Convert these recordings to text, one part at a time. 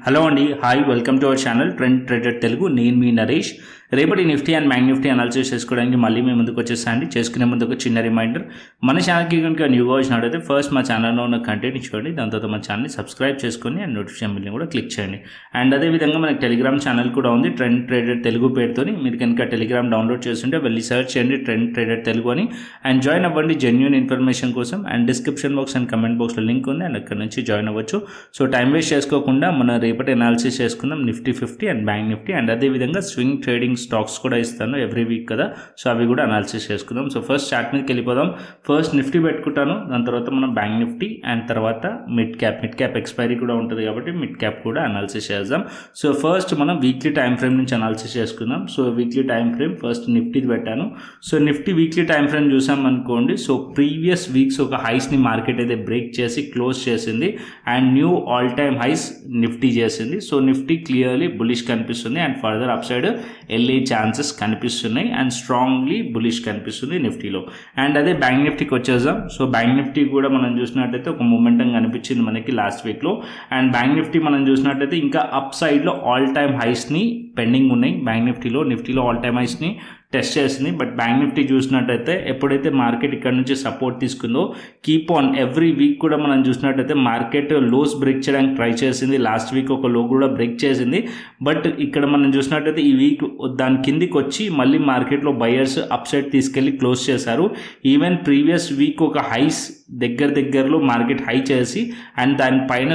Hello అండి, hi, welcome to our channel trend trader Telugu. నేను మీ నరేష్. రేపటి Nifty and bank Nifty analysis చేసుకోవడానికి మళ్ళీ మేము ముందుకు వచ్చేసాండి. చేసుకునే ముందు ఒక చిన్న రిమైండర్, మన ఛానల్కి కనుక న్యూగా వచ్చినట్టయితే ఫస్ట్ మా ఛానల్లో ఉన్న కంటెంట్ చూడండి, దాని తర్వాత మన ఛానల్ని సబ్స్క్రైబ్ చేసుకొని అండ్ నోటిఫికేషన్ బిల్ని కూడా క్లిక్ చేయండి. అండ్ అదేవిధంగా మనకి టెలిగ్రామ్ ఛానల్ కూడా ఉంది, ట్రెండ్ ట్రేడర్ తెలుగు పేరుతోని. మీరు కనుక టెలిగ్రామ్ డౌన్లోడ్ చేస్తుంటే వెళ్ళి సర్చ్ చేయండి ట్రెండ్ ట్రేడర్ తెలుగు అని, అండ్ జాయిన్ అవ్వండి జెన్యూన్ ఇన్ఫర్మేషన్ కోసం. And description box and comment బాక్స్లో లింక్ ఉంది, అండ్ అక్కడ నుంచి జాయిన్ అవ్వచ్చు. సో టైం వేస్ట్ చేసుకోకుండా మన రేపటి అనాలిసిస్ చేసుకుందాం Nifty 50 and bank Nifty. And అదేవిధంగా స్వింగ్ ట్రేడింగ్ స్టాక్స్ కూడా ఇస్తాను ఎవ్రీ వీక్ కదా, సో అవి కూడా అనాలిసిస్ చేసుకుందాం. సో ఫస్ట్ చార్ట్ మీదకి వెళ్ళిపోదాం. ఫస్ట్ నిఫ్టీ పెట్టుకుంటాను, దాని తర్వాత మనం బ్యాంక్ నిఫ్టీ, అండ్ తర్వాత మిడ్ క్యాప్ ఎక్స్పైరీ కూడా ఉంటుంది కాబట్టి మిడ్ క్యాప్ కూడా అనాలిసిస్ చేద్దాం. సో ఫస్ట్ మనం వీక్లీ టైం ఫ్రేమ్ నుంచి అనాలిసిస్ చేసుకుందాం. So weekly time frame first నిఫ్టీది పెట్టాను. So Nifty weekly time frame చూసాం అనుకోండి. సో ప్రీవియస్ వీక్స్ ఒక హైస్ని మార్కెట్ అయితే బ్రేక్ చేసి క్లోజ్ చేసింది, and new all time highs Nifty చేసింది. సో నిఫ్టీ క్లియర్లీ బులిష్ కనిపిస్తుంది, అండ్ ఫర్దర్ అప్ సైడ్ వెళ్ళే ఛాన్సెస్ కనిపిస్తున్నాయి, అండ్ స్ట్రాంగ్లీ బులిష్ కనిపిస్తుంది నిఫ్టీలో. అండ్ అదే బ్యాంక్ నిఫ్టీకి వచ్చేద్దాం. సో బ్యాంక్ నిఫ్టీ కూడా మనం చూసినట్టయితే ఒక మొమెంటం కనిపించింది మనకి లాస్ట్ వీక్లో. అండ్ బ్యాంక్ నిఫ్టీ మనం చూసినట్టయితే ఇంకా అప్ సైడ్లో ఆల్ టైమ్ హైస్ని పెండింగ్ ఉన్నాయి. బ్యాంక్ నిఫ్టీలో ఆల్ టైమ్ హైస్ని టెస్ట్ చేసింది. బట్ బ్యాంక్ నిఫ్టీ చూసినట్టయితే ఎప్పుడైతే మార్కెట్ ఇక్కడ నుంచి సపోర్ట్ తీసుకుందో కీప్ ఆన్ ఎవ్రీ వీక్ కూడా మనం చూసినట్టయితే మార్కెట్ లోస్ బ్రేక్ చేయడానికి ట్రై చేసింది. లాస్ట్ వీక్ ఒక లో కూడా బ్రేక్ చేసింది. బట్ ఇక్కడ మనం చూసినట్టయితే ఈ వీక్ దాని కిందికి వచ్చి మళ్ళీ మార్కెట్లో బయర్స్ అప్ సైడ్ తీసుకెళ్ళి క్లోజ్ చేశారు. ఈవెన్ ప్రీవియస్ వీక్ ఒక హైస్ దగ్గరలో మార్కెట్ హై చేసి అండ్ దానిపైన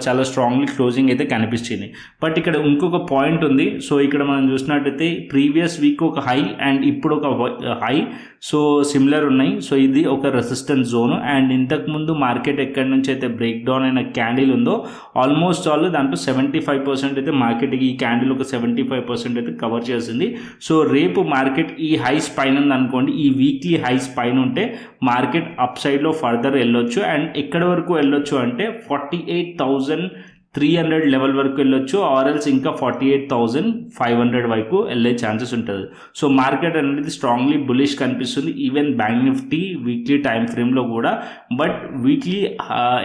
చాలా స్ట్రాంగ్లీ క్లోజింగ్ అయితే కనిపించింది. బట్ ఇక్కడ ఇంకొక పాయింట్ ఉంది. సో ఇక్కడ మనం చూసినట్టయితే ప్రీవియస్ వీక్ ఒక హై అండ్ ఇప్పుడు ఒక హై సో సిమిలర్ ఉన్నాయి. సో ఇది ఒక రెసిస్టెన్స్ జోన్. అండ్ ఇంతకుముందు మార్కెట్ ఎక్కడి నుంచి అయితే బ్రేక్ డౌన్ అయిన క్యాండిల్ ఉందో ఆల్మోస్ట్ ఆల్ దాంట్లో 75% అయితే మార్కెట్కి ఈ క్యాండిల్ ఒక 75% అయితే కవర్ చేసింది. సో రేపు మార్కెట్ ఈ హైస్ పైన ఉంది అనుకోండి, ఈ వీక్లీ హైస్ పైన ఉంటే మార్కెట్ అప్ సైడ్లో ఫర్దర్ వెళ్ళొచ్చు. అండ్ ఎక్కడి వరకు వెళ్ళొచ్చు అంటే 48,300 లెవెల్ వరకు వెళ్ళొచ్చు, ఆర్ఎల్స్ ఇంకా 48,500 వరకు వెళ్ళే ఛాన్సెస్ ఉంటుంది. సో మార్కెట్ అనేది స్ట్రాంగ్లీ బులిష్ కనిపిస్తుంది even bank Nifty weekly time ఫ్రేమ్లో కూడా. బట్ వీక్లీ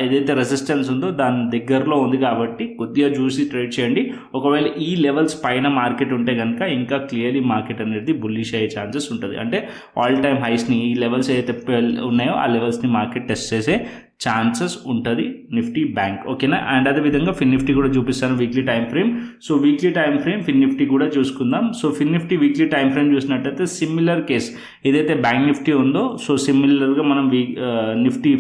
ఏదైతే రెసిస్టెన్స్ ఉందో దాని దగ్గరలో ఉంది కాబట్టి కొద్దిగా చూసి ట్రేడ్ చేయండి. ఒకవేళ ఈ లెవెల్స్ పైన మార్కెట్ ఉంటే కనుక ఇంకా క్లియర్లీ మార్కెట్ అనేది బుల్లిష్ అయ్యే ఛాన్సెస్ ఉంటుంది. అంటే ఆల్ టైమ్ హైస్ని ఈ లెవెల్స్ ఏదైతే ఉన్నాయో ఆ లెవెల్స్ని మార్కెట్ టెస్ట్ చేసే ఛాన్సెస్ ఉంటుంది నిఫ్టీ బ్యాంక్. ఓకేనా. అండ్ అదేవిధంగా ఫిన్ నిఫ్టీ కూడా చూపిస్తాను weekly time frame. So weekly time frame Fin Nifty కూడా చూసుకుందాం. So Fin Nifty weekly time frame చూసినట్టయితే సిమిలర్ కేస్ ఏదైతే బ్యాంక్ నిఫ్టీ ఉందో సో సిమిలర్గా మనం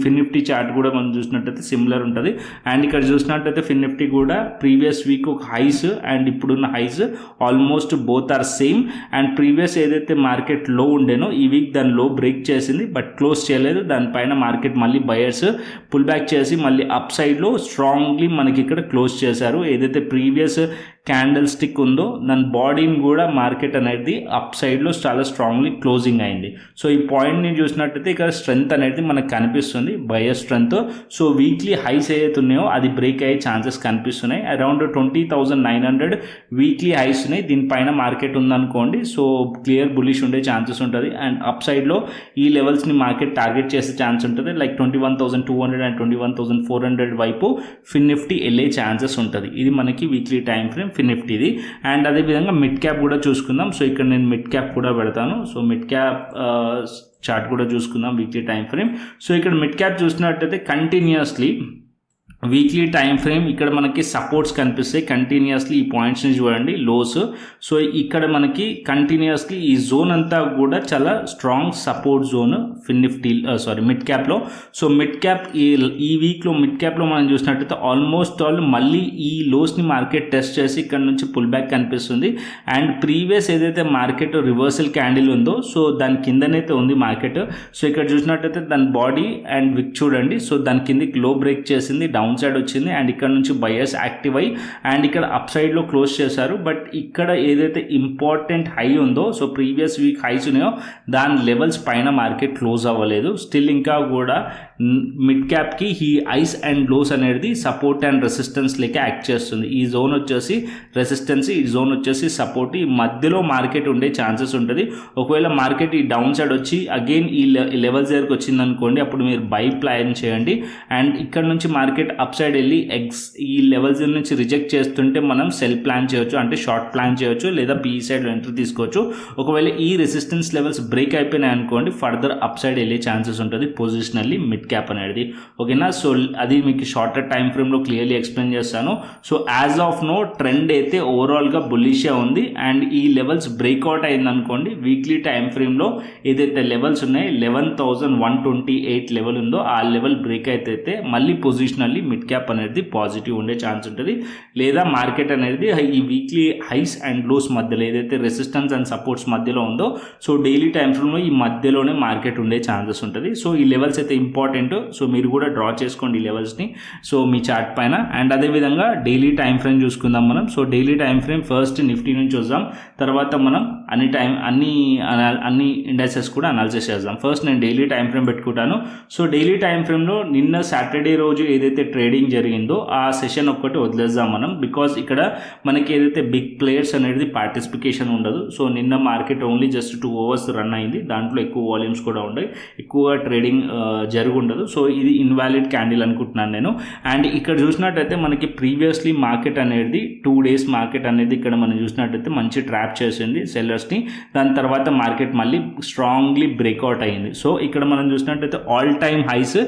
ఫిన్ నిఫ్టీ చార్ట్ కూడా మనం చూసినట్టయితే సిమిలర్ ఉంటుంది. అండ్ ఇక్కడ చూసినట్టయితే ఫిన్ నిఫ్టీ కూడా ప్రీవియస్ వీక్ ఒక హైస్ అండ్ ఇప్పుడున్న highs almost both are same. And previous ఏదైతే మార్కెట్ లో ఉండేనో ఈ వీక్ దాని లో బ్రేక్ చేసింది బట్ క్లోజ్ చేయలేదు. దానిపైన మార్కెట్ మళ్ళీ బయర్స్ పుల్ బ్యాక్ చేసి మళ్ళీ అప్ సైడ్లో స్ట్రాంగ్లీ మనకి ఇక్కడ క్లోజ్ చేశారు. ఏదైతే ప్రీవియస్ క్యాండిల్ స్టిక్ ఉందో దాని బాడీని కూడా మార్కెట్ అనేది అప్ సైడ్లో చాలా స్ట్రాంగ్లీ క్లోజింగ్ అయింది. సో ఈ పాయింట్ని చూసినట్టయితే ఇక్కడ స్ట్రెంత్ అనేది మనకు కనిపిస్తుంది, buyer strength. So weekly highs ఏదైతే ఉన్నాయో అది బ్రేక్ అయ్యే ఛాన్సెస్ కనిపిస్తున్నాయి. అరౌండ్ 20,900 వీక్లీ హైస్ ఉన్నాయి. దీనిపైన మార్కెట్ ఉందనుకోండి సో క్లియర్ బులిష్ ఉండే ఛాన్సెస్ ఉంటుంది. అండ్ అప్ సైడ్లో ఈ లెవెల్స్ని మార్కెట్ టార్గెట్ చేసే ఛాన్స్ ఉంటుంది. లైక్ 21,200 అండ్ 21,400 వైపు ఫిన్ నిఫ్టీ వెళ్ళే ఛాన్సెస్ ఉంటుంది. ఇది మనకి వీక్లీ టైం ఫ్రేమ్ ఫిన్ నిఫ్టీది. అండ్ అదేవిధంగా మిడ్ క్యాప్ కూడా చూసుకుందాం. సో ఇక్కడ నేను మిడ్ క్యాప్ కూడా పెడతాను. సో మిడ్ క్యాప్ చార్ట్ కూడా చూసుకుందాం వీక్లీ టైం ఫ్రేమ్. సో ఇక్కడ మిడ్ క్యాప్ చూసినట్టయితే కంటిన్యూస్లీ వీక్లీ టైం ఫ్రేమ్ ఇక్కడ మనకి సపోర్ట్స్ కనిపిస్తాయి కంటిన్యూస్లీ. ఈ పాయింట్స్ని చూడండి, లోస్. సో ఇక్కడ మనకి కంటిన్యూస్లీ ఈ జోన్ అంతా కూడా చాలా strong support zone Fin Nifty mid క్యాప్లో. సో మిడ్ క్యాప్ ఈ వీక్లో మిడ్ క్యాప్లో మనం చూసినట్టయితే ఆల్మోస్ట్ ఆల్ మళ్ళీ ఈ లోస్ని మార్కెట్ టెస్ట్ చేసి ఇక్కడ నుంచి పుల్ బ్యాక్ కనిపిస్తుంది. అండ్ ప్రీవియస్ ఏదైతే మార్కెట్ రివర్సల్ క్యాండిల్ ఉందో సో దాని కిందనైతే ఉంది మార్కెట్. సో ఇక్కడ చూసినట్టయితే దాని బాడీ అండ్ విక్ చూడండి. సో దాని కిందకి లో బ్రేక్ చేసింది, డౌన్ సైడ్ వచ్చింది. అండ్ ఇక్కడ నుంచి బయర్స్ యాక్టివ్ అయ్యి అండ్ ఇక్కడ అప్ సైడ్లో క్లోజ్ చేశారు. బట్ ఇక్కడ ఏదైతే ఇంపార్టెంట్ హై ఉందో సో ప్రీవియస్ వీక్ హైస్ ఉన్నాయో దాని లెవెల్స్ పైన మార్కెట్ క్లోజ్ అవ్వలేదు. స్టిల్ ఇంకా కూడా మిడ్ క్యాప్కి ఈ హైస్ అండ్ లోస్ అనేది సపోర్ట్ అండ్ రెసిస్టెన్స్ లెక్క యాక్ట్ చేస్తుంది. ఈ జోన్ వచ్చేసి రెసిస్టెన్స్, ఈ జోన్ వచ్చేసి సపోర్ట్. ఈ మధ్యలో మార్కెట్ ఉండే ఛాన్సెస్ ఉంటుంది. ఒకవేళ మార్కెట్ ఈ డౌన్ సైడ్ వచ్చి అగైన్ ఈ లెవెల్స్ దగ్గరకు వచ్చింది అనుకోండి, అప్పుడు మీరు బై ప్లాన్ చేయండి. అండ్ ఇక్కడ నుంచి మార్కెట్ అప్ సైడ్ వెళ్ళి ఈ లెవెల్స్ నుంచి రిజెక్ట్ చేస్తుంటే మనం సెల్ ప్లాన్ చేయొచ్చు, అంటే షార్ట్ ప్లాన్ చేయొచ్చు, లేదా పీ సైడ్ ఎంట్రీ తీసుకోవచ్చు. ఒకవేళ ఈ రెసిస్టెన్స్ లెవెల్స్ బ్రేక్ అయిపోయినాయి అనుకోండి, ఫర్దర్ అప్ సైడ్ వెళ్ళే ఛాన్సెస్ ఉంటుంది పొజిషనల్లీ మిడ్ క్యాప్ అనేది. ఓకేనా, సో అది మీకు షార్టర్ టైం ఫ్రేమ్లో క్లియర్లీ ఎక్స్ప్లెయిన్ చేస్తాను. So as of now trend అయితే ఓవరాల్గా బుల్లిషే ఉంది. అండ్ ఈ లెవెల్స్ బ్రేక్అవుట్ అయింది అనుకోండి, వీక్లీ టైం ఫ్రేమ్లో ఏదైతే లెవెల్స్ ఉన్నాయో 11,128 లెవెల్ ఉందో ఆ లెవెల్ బ్రేక్ అయితే మళ్ళీ పొజిషనల్లీ మిడ్ క్యాప్ అనేది పాజిటివ్ ఉండే ఛాన్స్ ఉంటుంది. లేదా మార్కెట్ అనేది ఈ వీక్లీ హైస్ అండ్ లోస్ మధ్యలో ఏదైతే రెసిస్టెన్స్ అండ్ సపోర్ట్స్ మధ్యలో ఉందో, సో డైలీ టైం ఫ్రేమ్లో ఈ మధ్యలోనే మార్కెట్ ఉండే ఛాన్సెస్ ఉంటుంది. సో ఈ లెవెల్స్ అయితే ఇంపార్టెంట్. సో మీరు కూడా డ్రా చేసుకోండి ఈ లెవెల్స్ని సో మీ చార్ట్ పైన. అండ్ అదేవిధంగా డైలీ టైం ఫ్రేమ్ చూసుకుందాం మనం. So daily time frame first Nifty నుంచి వద్దాం, తర్వాత మనం అన్ని ఇండెక్సెస్ కూడా అనాలిసిస్ చేద్దాం. ఫస్ట్ నేను డైలీ టైం ఫ్రేమ్ పెట్టుకుంటాను. సో డైలీ టైం ఫ్రేమ్లో నిన్న సాటర్డే రోజు ఏదైతే ట్రేడింగ్ జరిగిందో ఆ సెషన్ ఒక్కటి వదిలేద్దాం మనం, బికాజ్ ఇక్కడ మనకి ఏదైతే బిగ్ ప్లేయర్స్ అనేది పార్టిసిపేషన్ ఉండదు. సో నిన్న market only just 2 hours run అయింది, దాంట్లో ఎక్కువ వాల్యూమ్స్ కూడా ఉన్నాయి, ఎక్కువ ట్రేడింగ్ జరుగుండదు. సో ఇది ఇన్వాలిడ్ క్యాండిల్ అనుకుంటున్నాను నేను. అండ్ ఇక్కడ చూసినట్టయితే మనకి ప్రీవియస్లీ మార్కెట్ అనేది 2 days మార్కెట్ అనేది ఇక్కడ మనం చూసినట్టయితే మంచి ట్రాప్ చేసింది సెల్లర్స్ని. దాని తర్వాత మార్కెట్ మళ్ళీ స్ట్రాంగ్లీ బ్రేక్అవుట్ అయ్యింది. సో ఇక్కడ మనం చూసినట్టయితే all time highs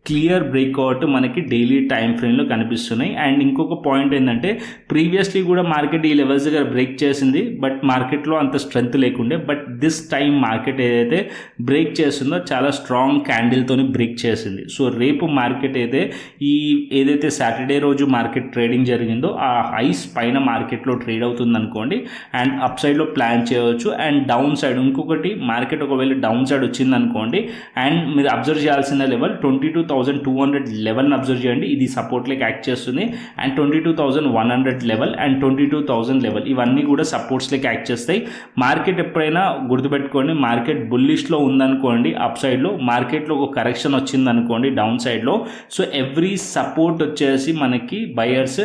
clear breakout మనకి డైలీ టైం ఫ్రేమ్లో కనిపిస్తున్నాయి. అండ్ ఇంకొక పాయింట్ ఏంటంటే ప్రీవియస్లీ కూడా మార్కెట్ ఈ లెవెల్స్ దగ్గర బ్రేక్ చేసింది, బట్ మార్కెట్లో అంత స్ట్రెంత్ లేకుండే. బట్ దిస్ టైం మార్కెట్ ఏదైతే బ్రేక్ చేస్తుందో చాలా స్ట్రాంగ్ క్యాండిల్తోని బ్రేక్ చేసింది. సో రేపు మార్కెట్ ఏదైతే సాటర్డే రోజు మార్కెట్ ట్రేడింగ్ జరిగిందో ఆ హైస్ పైన మార్కెట్లో ట్రేడ్ అవుతుంది అనుకోండి, అండ్ అప్ సైడ్లో ప్లాన్ చేయవచ్చు. అండ్ డౌన్ సైడ్ ఇంకొకటి మార్కెట్ ఒకవేళ డౌన్ సైడ్ వచ్చింది అనుకోండి, అండ్ మీరు అబ్జర్వ్ చేయాల్సిన లెవెల్ 22,200 లెవెల్ని అబ్జర్వ్ చేయండి. ఇది సపోర్ట్ లెక్క యాక్ట్ చేస్తుంది. అండ్ 22,100 లెవెల్ అండ్ 22,000 లెవెల్ ఇవన్నీ కూడా సపోర్ట్స్ లెక్క యాక్ట్ చేస్తాయి. మార్కెట్ ఎప్పుడైనా గుర్తుపెట్టుకోండి, మార్కెట్ బుల్లిష్లో ఉందనుకోండి, అప్ సైడ్లో మార్కెట్లో ఒక కరెక్షన్ వచ్చింది అనుకోండి డౌన్ సైడ్లో, సో ఎవ్రీ సపోర్ట్ వచ్చేసి మనకి బయర్స్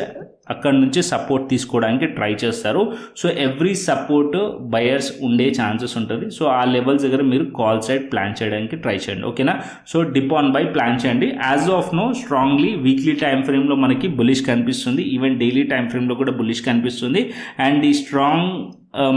అక్కడ నుంచి సపోర్ట్ తీసుకోవడానికి ట్రై చేస్తారు. సో ఎవ్రీ సపోర్ట్ బయర్స్ ఉండే ఛాన్సెస్ ఉంటుంది. సో ఆ లెవెల్స్ దగ్గర మీరు కాల్ సైడ్ ప్లాన్ చేయడానికి ట్రై చేయండి. ఓకేనా, so dip on buy plan చేయండి. As of now strongly weekly time ఫ్రేమ్లో మనకి బులిష్ కనిపిస్తుంది, ఈవెన్ డైలీ టైం ఫ్రేమ్లో కూడా బులిష్ కనిపిస్తుంది. అండ్ ఈ స్ట్రాంగ్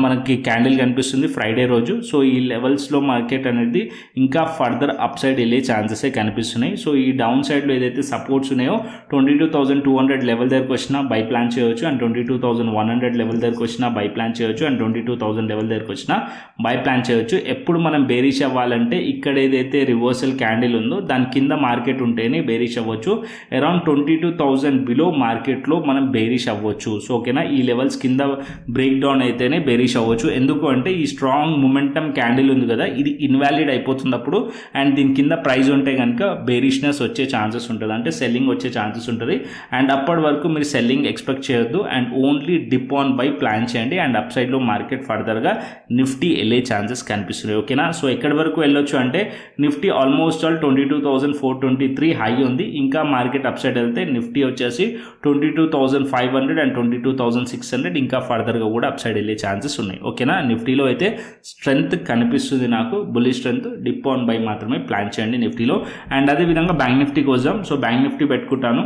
మనకి క్యాండిల్ కనిపిస్తుంది ఫ్రైడే రోజు. సో ఈ లెవెల్స్లో మార్కెట్ అనేది ఇంకా ఫర్దర్ అప్ సైడ్ వెళ్ళే ఛాన్సెసే కనిపిస్తున్నాయి. సో ఈ డౌన్ సైడ్లో ఏదైతే సపోర్ట్స్ ఉన్నాయో 22,200 లెవెల్ దగ్గరకు వచ్చినా బై ప్లాన్ చేయవచ్చు, అండ్ 22,100 లెవెల్ దగ్గరకు వచ్చినా బై ప్లాన్ చేయవచ్చు, అండ్ 22,000 లెవెల్ దగ్గరకు వచ్చినా బై ప్లాన్ చేయవచ్చు. ఎప్పుడు మనం బేరిష్ అవ్వాలంటే ఇక్కడ ఏదైతే రివర్సల్ క్యాండిల్ ఉందో దాని కింద మార్కెట్ ఉంటేనే బేరిష్ అవ్వచ్చు. అరౌండ్ 22,000 బిలో మార్కెట్లో మనం బేరిష్ అవ్వచ్చు. సో ఓకేనా, ఈ లెవెల్స్ కింద బ్రేక్ డౌన్ అయితేనే బేరిష్ అవ్వచ్చు. ఎందుకు అంటే ఈ స్ట్రాంగ్ మొమెంటమ్ క్యాండిల్ ఉంది కదా, ఇది ఇన్వాలిడ్ అయిపోతుంది అప్పుడు. అండ్ దీని కింద ప్రైస్ ఉంటే కనుక బేరిష్నెస్ వచ్చే ఛాన్సెస్ ఉంటుంది, అంటే సెల్లింగ్ వచ్చే ఛాన్సెస్ ఉంటుంది. అండ్ అప్పటి వరకు మీరు సెల్లింగ్ ఎక్స్పెక్ట్ చేయొద్దు, and only dip on buy plan చేయండి. అండ్ అప్ సైడ్లో మార్కెట్ ఫర్దర్గా నిఫ్టీ వెళ్ళే ఛాన్సెస్ కనిపిస్తున్నాయి. ఓకేనా, సో ఎక్కడి వరకు వెళ్ళొచ్చు అంటే నిఫ్టీ ఆల్మోస్ట్ ఆల్ 22,423 హై ఉంది. ఇంకా మార్కెట్ అప్ సైడ్ వెళ్తే నిఫ్టీ వచ్చేసి 22,500 అండ్ 22,600 ఇంకా ఫర్దర్గా కూడా అప్ సైడ్ వెళ్ళే ఛాన్సెస్ ఉన్నాయి. ఓకేనా, నిఫ్టీలో అయితే స్ట్రెంత్ కనిపిస్తుంది నాకు, bullish strength. Dip on by మాత్రమే ప్లాన్ చేయండి నిఫ్టీలో. అండ్ అదేవిధంగా బ్యాంక్ నిఫ్టీకి వద్దాం. సో బ్యాంక్ నిఫ్టీ పెట్టుకుంటాను.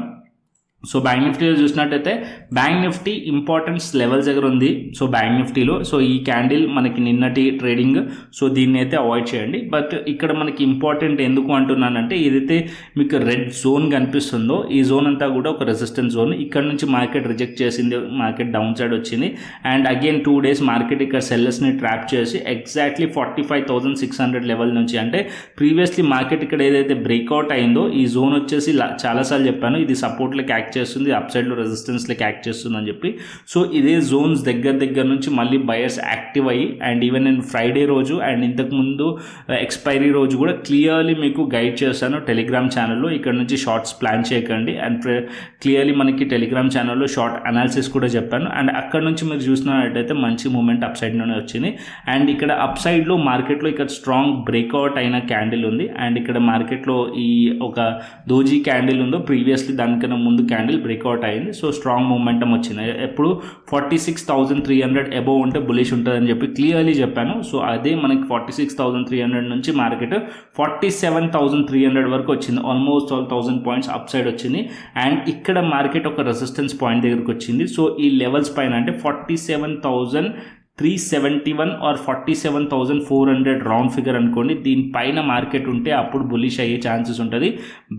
సో బ్యాంక్ నిఫ్టీలో చూసినట్టయితే బ్యాంక్ నిఫ్టీ ఇంపార్టెన్స్ లెవెల్స్ దగ్గర ఉంది. సో బ్యాంక్ నిఫ్టీలో సో ఈ క్యాండిల్ మనకి నిన్నటి ట్రేడింగ్, సో దీన్ని అయితే అవాయిడ్ చేయండి. బట్ ఇక్కడ మనకి ఇంపార్టెంట్ ఎందుకు అంటున్నానంటే ఏదైతే మీకు రెడ్ జోన్ కనిపిస్తుందో ఈ జోన్ అంతా కూడా ఒక రెసిస్టెన్స్ జోన్. ఇక్కడ నుంచి మార్కెట్ రిజెక్ట్ చేసింది, మార్కెట్ డౌన్ సైడ్ వచ్చింది. అండ్ అగైన్ 2 days మార్కెట్ ఇక్కడ సెల్లర్స్ని ట్రాప్ చేసి ఎగ్జాక్ట్లీ 45,600 లెవెల్ నుంచి, అంటే ప్రీవియస్లీ మార్కెట్ ఇక్కడ ఏదైతే బ్రేక్అవుట్ అయిందో ఈ జోన్ వచ్చేసి చాలాసార్లు చెప్పాను ఇది సపోర్ట్లకి యాక్ట్ చేస్తుంది, అప్ సైడ్లో రెసిస్టెన్స్లోకి యాక్ట్ చేస్తుంది అని చెప్పి. సో ఇదే జోన్స్ దగ్గర నుంచి మళ్ళీ బయర్స్ యాక్టివ్ అయ్యి అండ్ ఈవెన్ నేను ఫ్రైడే రోజు అండ్ ఇంతకుముందు ఎక్స్పైరీ రోజు కూడా క్లియర్లీ మీకు గైడ్ చేశాను టెలిగ్రామ్ ఛానల్లో. ఇక్కడ నుంచి షార్ట్స్ ప్లాన్ చేయకండి అండ్ క్లియర్లీ మనకి టెలిగ్రామ్ ఛానల్లో షార్ట్ అనాలిసిస్ కూడా చెప్పాను. అండ్ అక్కడ నుంచి మీరు చూసినట్టయితే మంచి మూమెంట్ అప్ సైడ్లోనే వచ్చింది. అండ్ ఇక్కడ అప్ సైడ్లో మార్కెట్లో ఇక్కడ స్ట్రాంగ్ బ్రేక్అవుట్ అయిన క్యాండిల్ ఉంది. అండ్ ఇక్కడ మార్కెట్లో ఈ ఒక దోజీ క్యాండిల్ ఉందో ప్రీవియస్లీ దానికన్నా ముందు క్యాండిల్ బ్రేక్అవుట్ అయింది. సో స్ట్రాంగ్ మూమెంటం వచ్చింది. ఎప్పుడు 46,300 అబోవ్ ఉంటే బులిష్ ఉంటుందని చెప్పి క్లియర్లీ చెప్పాను. సో అదే మనకి 46,300 నుంచి మార్కెట్ 47,300 వరకు వచ్చింది. ఆల్మోస్ట్ 12,000 పాయింట్స్ అప్ సైడ్ వచ్చింది. అండ్ ఇక్కడ మార్కెట్ ఒక రెసిస్టెన్స్ పాయింట్ దగ్గరకు వచ్చింది. సో ఈ లెవెల్స్ పైన అంటే 47,371 ఆర్ 47,400 రౌండ్ ఫిగర్ అనుకోండి, దీనిపైన మార్కెట్ ఉంటే అప్పుడు బులిష్ అయ్యే ఛాన్సెస్ ఉంటుంది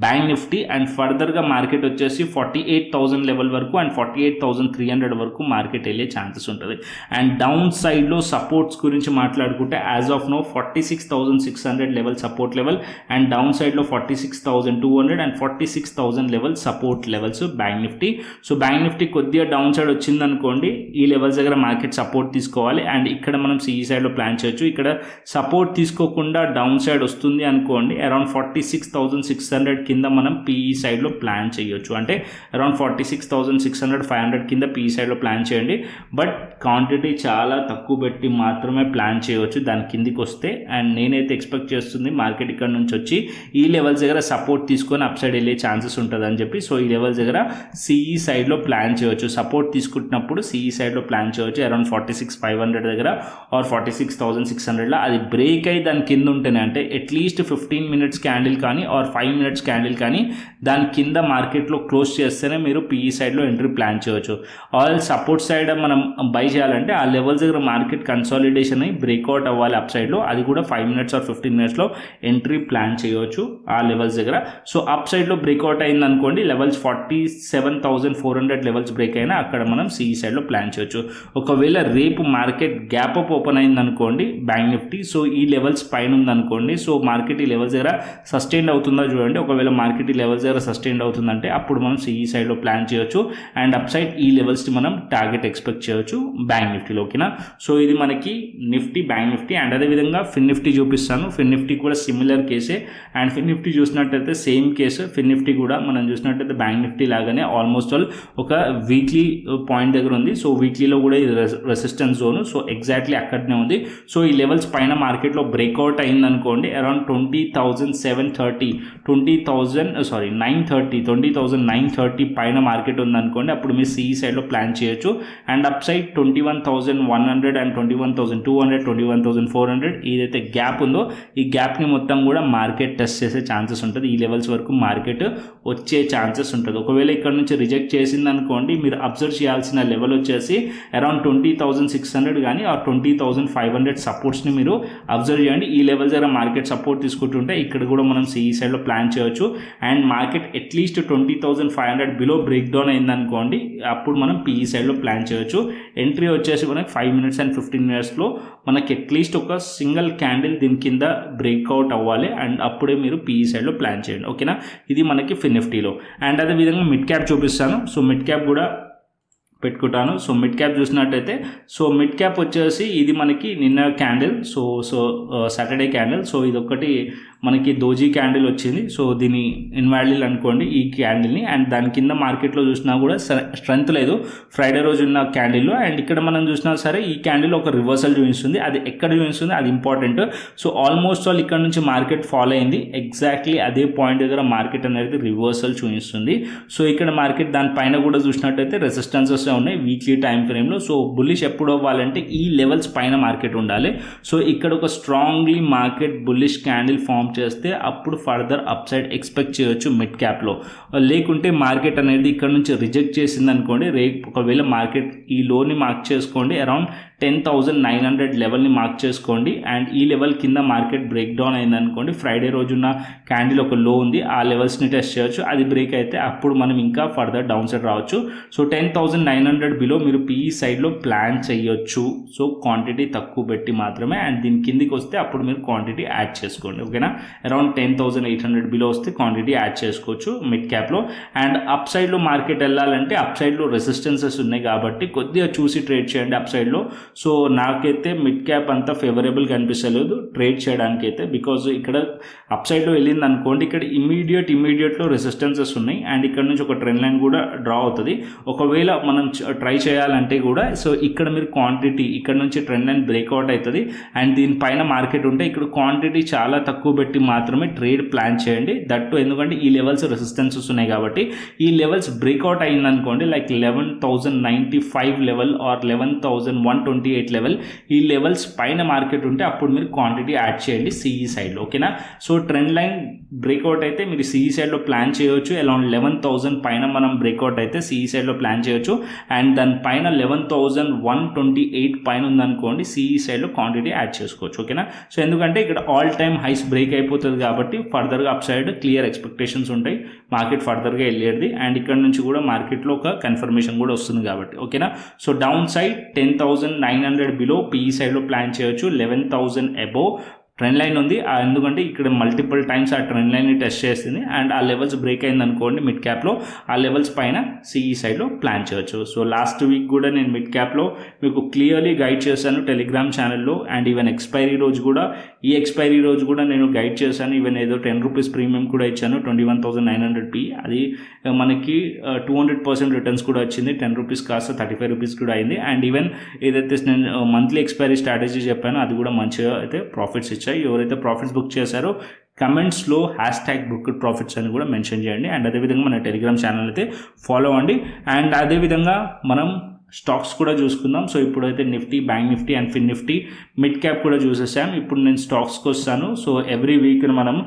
బ్యాంక్ నిఫ్టీ. అండ్ ఫర్దర్గా మార్కెట్ వచ్చేసి 48,000 లెవెల్ వరకు అండ్ 48,300 వరకు మార్కెట్ వెళ్ళే ఛాన్సెస్ ఉంటుంది. అండ్ డౌన్ సైడ్లో సపోర్ట్స్ గురించి మాట్లాడుకుంటే as of now 46,600 level support level and downside 46,200 and 46,000 level support levels bank Nifty. So bank Nifty కొద్దిగా డౌన్ సైడ్ వచ్చిందనుకోండి, ఈ లెవెల్స్ దగ్గర మార్కెట్ సపోర్ట్ తీసుకోవాలి. అండ్ ఇక్కడ మనం సిఈ సైడ్లో ప్లాన్ చేయొచ్చు. ఇక్కడ సపోర్ట్ తీసుకోకుండా డౌన్ సైడ్ వస్తుంది అనుకోండి, అరౌండ్ 46,600 కింద మనం పిఈ సైడ్లో ప్లాన్ చేయొచ్చు. అంటే అరౌండ్ 46,600 500 కింద పిఈ సైడ్లో ప్లాన్ చేయండి. బట్ క్వాంటిటీ చాలా తక్కువ పెట్టి మాత్రమే ప్లాన్ చేయవచ్చు దాని కిందికి వస్తే. అండ్ నేనైతే ఎక్స్పెక్ట్ చేస్తుంది మార్కెట్ ఇక్కడ నుంచి వచ్చి ఈ లెవెల్స్ దగ్గర సపోర్ట్ తీసుకొని అప్ సైడ్ వెళ్ళే ఛాన్సెస్ ఉంటుంది అని చెప్పి. సో ఈ లెవెల్స్ దగ్గర సిఈ సైడ్లో ప్లాన్ చేయవచ్చు. సపోర్ట్ తీసుకుంటున్నప్పుడు సిఈ సైడ్లో ప్లాన్ చేయవచ్చు అరౌండ్ 46,500 దగ్గర ఆర్ 46,600లో. అది బ్రేక్ అయ్యి దాని కింద ఉంటేనే అంటే అట్లీస్ట్ 15 మినిట్స్ క్యాండిల్ కానీ ఆర్ 5 మినిట్స్ క్యాండిల్ కానీ దాని కింద మార్కెట్లో క్లోజ్ చేస్తేనే మీరు పిఈ సైడ్లో ఎంట్రీ ప్లాన్ చేయవచ్చు. ఆల్ సపోర్ట్ సైడ్ మనం బై చేయాలంటే ఆ లెవెల్స్ దగ్గర మార్కెట్ కన్సాలిడేషన్ అయ్యి బ్రేక్అవుట్ అవ్వాలి అప్ సైడ్లో, అది కూడా 5 మినిట్స్ ఆర్ 15 మినిట్స్లో ఎంట్రీ ప్లాన్ చేయవచ్చు ఆ లెవెల్స్ దగ్గర. సో అప్ సైడ్లో బ్రేక్అవుట్ అయింది అనుకోండి, లెవెల్స్ 47,400 లెవెల్స్ బ్రేక్ అయినా అక్కడ మనం సిఈ సైడ్లో ప్లాన్ చేయవచ్చు. ఒకవేళ రేపు మార్కెట్ గ్యాప్ అప్ ఓపెన్ అయింది అనుకోండి బ్యాంక్ నిఫ్టీ, సో ఈ లెవెల్స్ పైన ఉందనుకోండి, సో మార్కెట్ ఈ లెవెల్స్ దగ్గర సస్టైన్ అవుతుందో చూడండి. ఒకవేళ మార్కెట్ ఈ లెవెల్స్ దగ్గర సస్టైన్ అవుతుందంటే అప్పుడు మనం సిఈ సైడ్లో ప్లాన్ చేయొచ్చు. అండ్ అప్ సైడ్ ఈ లెవెల్స్ని మనం టార్గెట్ ఎక్స్పెక్ట్ చేయొచ్చు బ్యాంక్ నిఫ్టీలో. ఓకేనా? సో ఇది మనకి నిఫ్టీ, బ్యాంక్ నిఫ్టీ. అండ్ అదేవిధంగా ఫిన్ నిఫ్టీ చూపిస్తాను. ఫిన్ నిఫ్టీ కూడా సిమిలర్ కేసే. అండ్ ఫిన్ నిఫ్టీ చూసినట్టయితే సేమ్ కేసు. ఫిన్ నిఫ్టీ కూడా మనం చూసినట్టయితే బ్యాంక్ నిఫ్టీ లాగానే ఆల్మోస్ట్ ఆల్ ఒక వీక్లీ పాయింట్ దగ్గర ఉంది. సో వీక్లీలో కూడా ఇది రెసిస్టెన్స్ జోన్. సో ఎగ్జాక్ట్లీ అక్కడనే ఉంది. సో ఈ లెవెల్స్ పైన మార్కెట్లో బ్రేక్అవుట్ అయిందనుకోండి అరౌండ్ 20,930 పైన మార్కెట్ ఉందనుకోండి, అప్పుడు మీరు సిఈ సైడ్లో ప్లాన్ చేయొచ్చు. అండ్ అప్ సైడ్ 21,100 అండ్ 21,200 21,400 ఏదైతే గ్యాప్ ఉందో ఈ గ్యాప్ని మొత్తం కూడా మార్కెట్ టెస్ట్ చేసే ఛాన్సెస్ ఉంటుంది. ఈ లెవెల్స్ వరకు మార్కెట్ వచ్చే ఛాన్సెస్ ఉంటుంది. ఒకవేళ ఇక్కడ నుంచి రిజెక్ట్ చేసింది అనుకోండి, మీరు అబ్జర్వ్ చేయాల్సిన లెవెల్ వచ్చేసి అరౌండ్ 20,600 కానీ ఆ 20,500 సపోర్ట్స్ని మీరు అబ్జర్వ్ చేయండి. ఈ లెవెల్స్ దగ్గర మార్కెట్ సపోర్ట్ తీసుకుంటుంటే ఇక్కడ కూడా మనం సిఈ సైడ్లో ప్లాన్ చేయొచ్చు. And market at least 20,500 below break down అయిందనుకోండి, అప్పుడు మనం పిఈ సైడ్లో ప్లాన్ చేయొచ్చు. ఎంట్రీ వచ్చేసి మనకి 5 మినిట్స్ అండ్ 15 మినిట్స్లో మనకి అట్లీస్ట్ ఒక సింగిల్ క్యాండిల్ దీని కింద బ్రేక్అవుట్ అవ్వాలి. అండ్ అప్పుడే మీరు పిఈ సైడ్లో ప్లాన్ చేయండి. ఓకేనా? ఇది మనకి ఫిన్ నిఫ్టీలో. అండ్ అదేవిధంగా మిడ్ క్యాప్ చూపిస్తాను. సో మిడ్ క్యాప్ కూడా పెట్టుకుంటాను. సో మిడ్ క్యాప్ చూసినట్టయితే సో మిడ్ క్యాప్ వచ్చేసి ఇది మనకి నిన్న candle, so Saturday candle. So ఇది ఒకటి మనకి దోజీ క్యాండిల్ వచ్చింది. సో దీని ఇన్వాల్యూల్ అనుకోండి ఈ క్యాండిల్ని. అండ్ దాని కింద మార్కెట్లో చూసినా కూడా స్ట్రెంత్ లేదు ఫ్రైడే రోజు ఉన్న క్యాండిల్లో. అండ్ ఇక్కడ మనం చూసినా సరే ఈ క్యాండిల్ ఒక రివర్సల్ చూపిస్తుంది. అది ఎక్కడ చూపిస్తుంది అది ఇంపార్టెంట్. సో ఆల్మోస్ట్ ఆల్ ఇక్కడ నుంచి మార్కెట్ ఫాలో అయింది, ఎగ్జాక్ట్లీ అదే పాయింట్ దగ్గర మార్కెట్ అనేది రివర్సల్ చూపిస్తుంది. సో ఇక్కడ మార్కెట్ దానిపైన కూడా చూసినట్టయితే రెసిస్టెన్సెస్ ఉన్నాయి వీక్లీ టైం ఫ్రేమ్లో. సో బుల్లిష్ ఎప్పుడు అవ్వాలంటే ఈ లెవెల్స్ పైన మార్కెట్ ఉండాలి. సో ఇక్కడ ఒక strongly market bullish candle form చేస్తే అప్పుడు ఫర్దర్ అప్ సైడ్ ఎక్స్పెక్ట్ చేయొచ్చు మిడ్ క్యాప్లో. లేకుంటే మార్కెట్ అనేది ఇక్కడ నుంచి రిజెక్ట్ చేసింది అనుకోండి, రేపు ఒకవేళ మార్కెట్ ఈ లోని మార్క్ చేసుకోండి అరౌండ్ 10,900 లెవెల్ని మార్క్ చేసుకోండి. అండ్ ఈ లెవెల్ కింద మార్కెట్ బ్రేక్ డౌన్ అయిందనుకోండి, ఫ్రైడే రోజున క్యాండిల్ ఒక లో ఉంది, ఆ లెవెల్స్ని టెస్ట్ చేయొచ్చు. అది బ్రేక్ అయితే అప్పుడు మనం ఇంకా ఫర్దర్ డౌన్ సైడ్ రావచ్చు. సో 10,900 బిలో మీరు PE సైడ్లో ప్లాన్ చేయొచ్చు. సో క్వాంటిటీ తక్కువ పెట్టి మాత్రమే, అండ్ దీని కిందికి వస్తే అప్పుడు మీరు క్వాంటిటీ యాడ్ చేసుకోండి. ఓకేనా, అరౌండ్ 10,800 బిలో వస్తే క్వాంటిటీ యాడ్ చేసుకోవచ్చు మిడ్ క్యాప్లో. అండ్ అప్ సైడ్లో మార్కెట్ వెళ్ళాలంటే అప్ సైడ్లో రెసిస్టెన్సెస్ ఉన్నాయి కాబట్టి కొద్దిగా చూసి ట్రేడ్ చేయండి అప్ సైడ్లో. సో నాకైతే మిడ్ క్యాప్ అంతా ఫేవరబుల్ కనిపిస్తలేదు ట్రేడ్ చేయడానికి అయితే, బికాజ్ ఇక్కడ అప్ సైడ్లో వెళ్ళింది అనుకోండి, ఇక్కడ ఇమీడియట్లో రెసిస్టెన్సెస్ ఉన్నాయి అండ్ ఇక్కడ నుంచి ఒక ట్రెండ్ లైన్ కూడా డ్రా అవుతుంది. ఒకవేళ మనం ట్రై చేయాలంటే కూడా సో ఇక్కడ మీరు క్వాంటిటీ ఇక్కడ నుంచి ట్రెండ్ లైన్ బ్రేక్అవుట్ అవుతుంది అండ్ దీనిపైన మార్కెట్ ఉంటే ఇక్కడ క్వాంటిటీ చాలా తక్కువ పెట్టి మాత్రమే ట్రేడ్ ప్లాన్ చేయండి. దట్టు ఎందుకంటే ఈ లెవెల్స్ రెసిస్టెన్సెస్ ఉన్నాయి కాబట్టి ఈ లెవెల్స్ బ్రేక్అవుట్ అయిందనుకోండి, లైక్ 11,095 లెవెల్ ఆర్ 11,128 లెవెల్, ఈ లెవెల్స్ పైన మార్కెట్ ఉంటే అప్పుడు మీరు క్వాంటిటీ యాడ్ చేయండి CE సైడ్లో. ఓకేనా, సో ట్రెండ్ లైన్ బ్రేక్అవుట్ అయితే మీరు CE సైడ్లో ప్లాన్ చేయవచ్చు. అరౌండ్ 11,000 పైన మనం బ్రేక్అవుట్ అయితే CE సైడ్లో ప్లాన్ చేయొచ్చు. అండ్ దాని పైన 11,128 పైన ఉందనుకోండి, CE సైడ్లో క్వాంటిటీ యాడ్ చేసుకోవచ్చు. ఓకేనా, సో ఎందుకంటే ఇక్కడ ఆల్ టైమ్ హైస్ బ్రేక్ అయిపోతుంది కాబట్టి ఫర్దర్గా అప్ సైడ్ క్లియర్ ఎక్స్పెక్టేషన్స్ ఉంటాయి మార్కెట్ ఫర్దర్గా వెళ్ళేది. అండ్ ఇక్కడ నుంచి కూడా మార్కెట్లో ఒక కన్ఫర్మేషన్ కూడా వస్తుంది కాబట్టి. ఓకేనా, so down side 10,900 below PE సైడ్లో ప్లాన్ చేయొచ్చు. 11,000 అబోవ్ ట్రెండ్ లైన్ ఉంది, ఎందుకంటే ఇక్కడ మల్టిపుల్ టైమ్స్ ఆ ట్రెండ్ లైన్ని టెస్ట్ చేస్తుంది అండ్ ఆ లెవెల్స్ బ్రేక్ అయింది అనుకోండి మిడ్ క్యాప్లో, ఆ లెవెల్స్ పైన CE సైడ్లో ప్లాన్ చేయొచ్చు. సో లాస్ట్ వీక్ కూడా నేను మిడ్ క్యాప్లో మీకు క్లియర్లీ గైడ్ చేశాను టెలిగ్రామ్ ఛానల్లో. అండ్ ఈవెన్ ఎక్స్పైరీ రోజు కూడా నేను గైడ్ చేశాను. ఈవెన్ ఏదో 10 రూపీస్ ప్రీమియం కూడా ఇచ్చాను, 21,900 PE. అది మనకి 200% రిటర్న్స్ కూడా వచ్చింది. 10 రూపీస్ కాస్త 35 రూపీస్ కూడా అయింది. అండ్ ఈవెన్ ఏదైతే నేను మంత్లీ ఎక్స్పైరీ స్ట్రాటజీ చెప్పానో అది కూడా మంచిగా అయితే ప్రాఫిట్స్ ఇచ్చాయి. ఎవరైతే ప్రాఫిట్స్ బుక్ చేశారో కమెంట్స్లో #booked profits అని కూడా మెన్షన్ చేయండి. అండ్ అదేవిధంగా మన టెలిగ్రామ్ ఛానల్ అయితే ఫాలో అవ్వండి. అండ్ అదేవిధంగా మనం స్టాక్స్ కూడా చూసుకుందాం. సో ఇప్పుడైతే Nifty, bank Nifty and Fin Nifty mid cap కూడా చూసేసాం. ఇప్పుడు నేను స్టాక్స్కి వస్తాను. సో ఎవ్రీ వీక్ మనం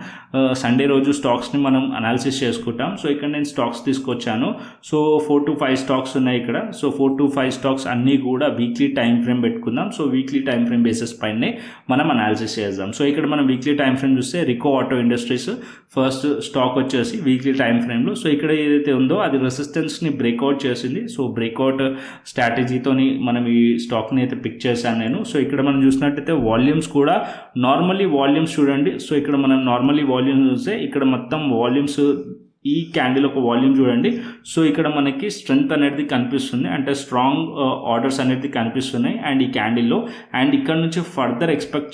సండే రోజు స్టాక్స్ని మనం అనాలిసిస్ చేసుకుంటాం. సో ఇక్కడ నేను స్టాక్స్ తీసుకొచ్చాను. సో 4 to 5 స్టాక్స్ ఉన్నాయి ఇక్కడ. సో 4 to 5 స్టాక్స్ అన్నీ కూడా వీక్లీ టైం ఫ్రేమ్ పెట్టుకుందాం. So weekly time frame basis పైనే మనం అనాలిసిస్ చేద్దాం. సో ఇక్కడ మనం వీక్లీ టైం ఫ్రేమ్ చూస్తే Rico auto industries first stock వచ్చేసి వీక్లీ టైం ఫ్రేమ్లో. సో ఇక్కడ ఏదైతే ఉందో అది రెసిస్టెన్స్ని బ్రేక్అవుట్ చేసింది. సో బ్రేక్అవుట్ స్ట్రాటజీతోని మనం ఈ స్టాక్ని అయితే పిక్ చేశాను నేను. సో ఇక్కడ మనం చూసినట్టయితే వాల్యూమ్స్ కూడా నార్మల్లీ వాల్యూమ్స్ చూడండి. సో ఇక్కడ మనం నార్మల్లీ వాల్యూమ్స్ చూస్తే ఇక్కడ మొత్తం వాల్యూమ్స్ ఈ క్యాండిల్ ఒక వాల్యూమ్ చూడండి. సో ఇక్కడ మనకి స్ట్రెంగ్త్ అనేది కనిపిస్తుంది, అంటే స్ట్రాంగ్ ఆర్డర్స్ అనేది కనిపిస్తున్నాయి అండ్ ఈ క్యాండిల్లో. అండ్ ఇక్కడ నుంచి ఫర్దర్ ఎక్స్పెక్ట్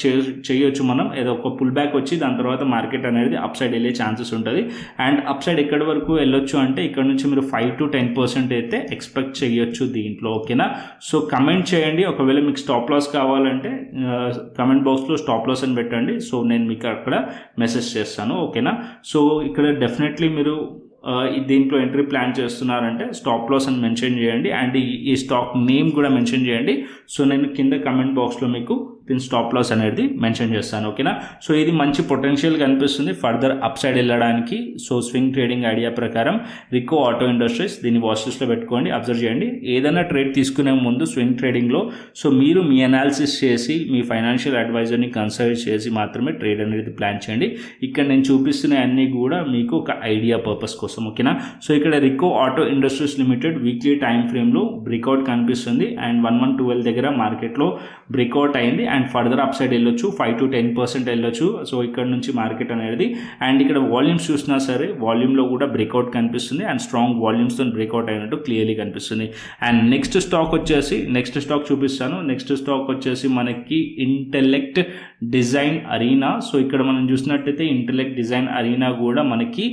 చేయొచ్చు మనం ఏదో ఒక పుల్ బ్యాక్ వచ్చి దాని తర్వాత మార్కెట్ అనేది అప్ సైడ్ వెళ్ళే ఛాన్సెస్ ఉంటుంది. అండ్ అప్ సైడ్ ఎక్కడి వరకు వెళ్ళొచ్చు అంటే ఇక్కడ నుంచి మీరు 5 to 10% అయితే ఎక్స్పెక్ట్ చేయొచ్చు దీంట్లో. ఓకేనా, సో కమెంట్ చేయండి. ఒకవేళ మీకు స్టాప్ లాస్ కావాలంటే కమెంట్ బాక్స్లో స్టాప్ లాస్ అని పెట్టండి. సో నేను మీకు అక్కడ మెసేజ్ చేస్తాను. ఓకేనా, సో ఇక్కడ డెఫినెట్లీ మీరు దీంట్లో ఎంట్రీ ప్లాన్ చేస్తున్నారంటే స్టాప్ లాస్ అని మెన్షన్ చేయండి అండ్ ఈ స్టాక్ నేమ్ కూడా మెన్షన్ చేయండి. సో నేను కింద కమెంట్ బాక్స్లో మీకు దీని స్టాప్ లాస్ అనేది మెన్షన్ చేస్తాను. ఓకేనా, సో ఇది మంచి పొటెన్షియల్ కనిపిస్తుంది ఫర్దర్ అప్ సైడ్ వెళ్ళడానికి. సో స్వింగ్ ట్రేడింగ్ ఐడియా ప్రకారం రికో ఆటో ఇండస్ట్రీస్ దీన్ని వాచ్ లిస్ట్లో పెట్టుకోండి, అబ్జర్వ్ చేయండి. ఏదైనా ట్రేడ్ తీసుకునే ముందు స్వింగ్ ట్రేడింగ్లో సో మీరు మీ అనాలిసిస్ చేసి మీ ఫైనాన్షియల్ అడ్వైజర్ని కన్సల్ట్ చేసి మాత్రమే ట్రేడ్ అనేది ప్లాన్ చేయండి. ఇక్కడ నేను చూపిస్తున్న అన్నీ కూడా మీకు ఒక ఐడియా పర్పస్ కోసం. ఓకేనా, సో ఇక్కడ Rico auto industries limited weekly time ఫ్రేమ్లో బ్రేక్అవుట్ కనిపిస్తుంది అండ్ 1112 దగ్గర మార్కెట్లో బ్రేక్అవుట్ అయింది అండ్ ఫర్దర్ అప్ సైడ్ వెళ్ళొచ్చు, 5 to 10% వెళ్ళొచ్చు. సో ఇక్కడ నుంచి మార్కెట్ అనేది అండ్ ఇక్కడ వాల్యూమ్స్ చూసినా సరే వాల్యూమ్లో కూడా బ్రేక్అవుట్ కనిపిస్తుంది అండ్ స్ట్రాంగ్ వాల్యూమ్స్తో బ్రేక్అవుట్ అయినట్టు క్లియర్లీ కనిపిస్తుంది. అండ్ నెక్స్ట్ స్టాక్ చూపిస్తాను. నెక్స్ట్ స్టాక్ వచ్చేసి మనకి ఇంటెలెక్ట్ డిజైన్ అరీనా. సో ఇక్కడ మనం చూసినట్టయితే ఇంటెలెక్ట్ డిజైన్ అరీనా కూడా మనకి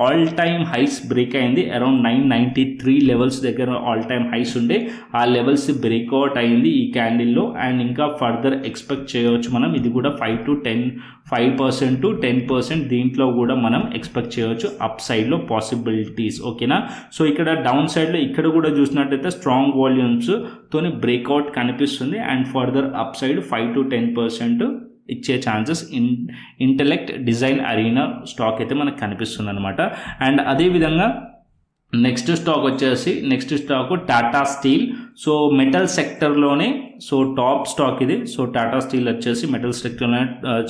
ఆల్ టైమ్ హైస్ బ్రేక్ అయింది. అరౌండ్ 993 లెవెల్స్ దగ్గర ఆల్ టైమ్ హైస్ ఉండే ఆ లెవెల్స్ బ్రేక్అవుట్ అయింది ఈ క్యాండిల్లో. అండ్ ఇంకా ఫర్దర్ ఎక్స్పెక్ట్ చేయవచ్చు మనం ఇది కూడా 5% to 10% దీంట్లో కూడా మనం ఎక్స్పెక్ట్ చేయవచ్చు అప్ సైడ్లో పాసిబిలిటీస్. ఓకేనా, సో ఇక్కడ డౌన్ సైడ్లో ఇక్కడ కూడా చూసినట్టయితే స్ట్రాంగ్ వాల్యూమ్స్ తోని బ్రేక్అవుట్ కనిపిస్తుంది and further up side 5 to 10% ఇచ్చే chances Intellect Design Arena stock అయితే మనకు కనిపిస్తుంది అనమాట. అండ్ అదేవిధంగా next stock Tata Steel. So metal సెక్టర్లోనే సో టాప్ స్టాక్ ఇది. సో టాటా స్టీల్ వచ్చేసి మెటల్ సెక్టర్లోనే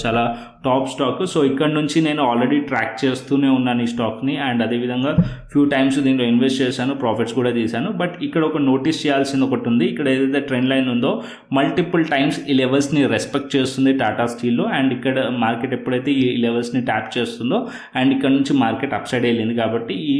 చాలా టాప్ స్టాక్. సో ఇక్కడ నుంచి నేను ఆల్రెడీ ట్రాక్ చేస్తూనే ఉన్నాను ఈ స్టాక్ని, అండ్ అదేవిధంగా ఫ్యూ టైమ్స్ దీంట్లో ఇన్వెస్ట్ చేశాను, ప్రాఫిట్స్ కూడా తీశాను. బట్ ఇక్కడ ఒక నోటీస్ చేయాల్సింది ఒకటి ఉంది. ఇక్కడ ఏదైతే ట్రెండ్ లైన్ ఉందో మల్టిపుల్ టైమ్స్ ఈ లెవెల్స్ని రెస్పెక్ట్ చేస్తుంది టాటా స్టీల్లో, అండ్ ఇక్కడ మార్కెట్ ఎప్పుడైతే ఈ లెవెల్స్ని ట్యాప్ చేస్తుందో అండ్ ఇక్కడ నుంచి మార్కెట్ అప్ సైడ్ వెళ్ళింది కాబట్టి ఈ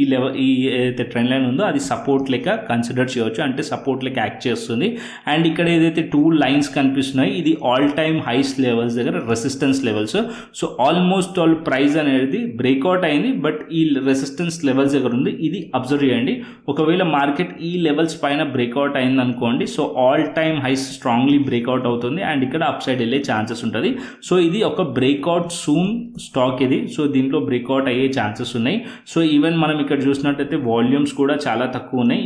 ఏదైతే ట్రెండ్ లైన్ ఉందో అది సపోర్ట్ లెక్క కన్సిడర్ చేయవచ్చు, అంటే సపోర్ట్ లెక్క యాక్ట్ చేస్తుంది. అండ్ ఇక్కడ ఏదైతే 2 లైన్స్ కనిపిస్తున్నాయి ఇది ఆల్ టైమ్ హైస్ లెవెల్స్ దగ్గర resistance levels. So almost all price అనేది బ్రేక్అవుట్ అయింది, బట్ ఈ రెసిస్టెన్స్ లెవెల్స్ దగ్గర ఉంది, ఇది అబ్జర్వ్ చేయండి. ఒకవేళ మార్కెట్ ఈ లెవెల్స్ పైన బ్రేక్అవుట్ అయింది అనుకోండి, so all time highs strongly breakout అవుతుంది అండ్ ఇక్కడ అప్ సైడ్ వెళ్ళే ఛాన్సెస్ ఉంటుంది. సో ఇది ఒక బ్రేక్అవుట్ సూన్ స్టాక్ ఇది. సో దీంట్లో బ్రేక్అవుట్ అయ్యే ఛాన్సెస్ ఉన్నాయి. సో ఈవెన్ మనం ఇక్కడ చూసినట్టయితే వాల్యూమ్స్ కూడా చాలా తక్కువ ఉన్నాయి.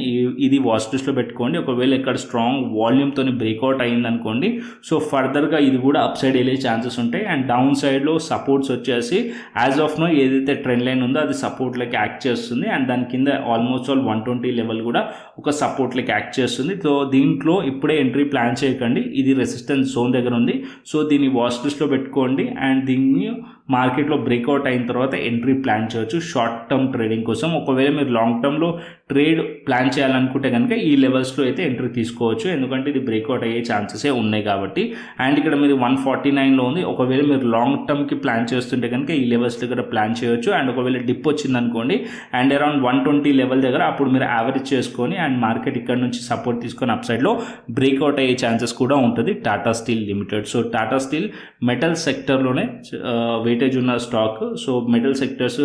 ఇది వాచ్ లిస్ట్లో పెట్టుకోండి. ఒకవేళ ఇక్కడ స్ట్రాంగ్ వాల్యూమ్తో బ్రేక్అవుట్ అయింది అనుకోండి, సో ఫర్దర్గా ఇది కూడా అప్ సైడ్ వెళ్ళే ఛాన్సెస్ ఉంటాయి. అండ్ డౌన్ సైడ్లో సపోర్ట్స్ వచ్చేసి యాజ్ ఆఫ్ నో ఏదైతే ట్రెండ్ లైన్ ఉందో అది సపోర్ట్ లెక్క యాక్ట్ చేస్తుంది, అండ్ దాని కింద ఆల్మోస్ట్ ఆల్ 120 లెవెల్ కూడా ఒక సపోర్ట్ లెక్క యాక్ట్ చేస్తుంది. సో దీంట్లో ఇప్పుడే ఎంట్రీ ప్లాన్ చేయకండి, ఇది రెసిస్టెన్స్ జోన్ దగ్గర ఉంది. సో దీన్ని వాచ్ లిస్ట్లో పెట్టుకోండి అండ్ దీన్ని మార్కెట్లో బ్రేక్అవుట్ అయిన తర్వాత ఎంట్రీ ప్లాన్ చేయొచ్చు షార్ట్ టర్మ్ ట్రేడింగ్ కోసం. ఒకవేళ మీరు లాంగ్ టర్మ్లో ట్రేడ్ ప్లాన్ చేయాలనుకుంటే కనుక ఈ లెవెల్స్లో అయితే ఎంట్రీ తీసుకోవచ్చు, ఎందుకంటే ఇది బ్రేక్అవుట్ అయ్యే ఛాన్సెస్ ఉన్నాయి కాబట్టి. అండ్ ఇక్కడ మీరు 149లో ఉంది. ఒకవేళ మీరు లాంగ్ టర్మ్కి ప్లాన్ చేస్తుంటే కనుక ఈ లెవెల్స్ దగ్గర ప్లాన్ చేయొచ్చు. అండ్ ఒకవేళ డిప్ వచ్చింది అనుకోండి అండ్ అరౌండ్ 120 లెవెల్ దగ్గర అప్పుడు మీరు యావరేజ్ చేసుకొని అండ్ మార్కెట్ ఇక్కడ నుంచి సపోర్ట్ తీసుకొని అప్ సైడ్లో బ్రేక్అవుట్ అయ్యే ఛాన్సెస్ కూడా ఉంటుంది Tata Steel Limited. So Tata Steel metal సెక్టర్లోనే వెయిటేజ్ ఉన్న స్టాక్. సో మెటల్ సెక్టర్స్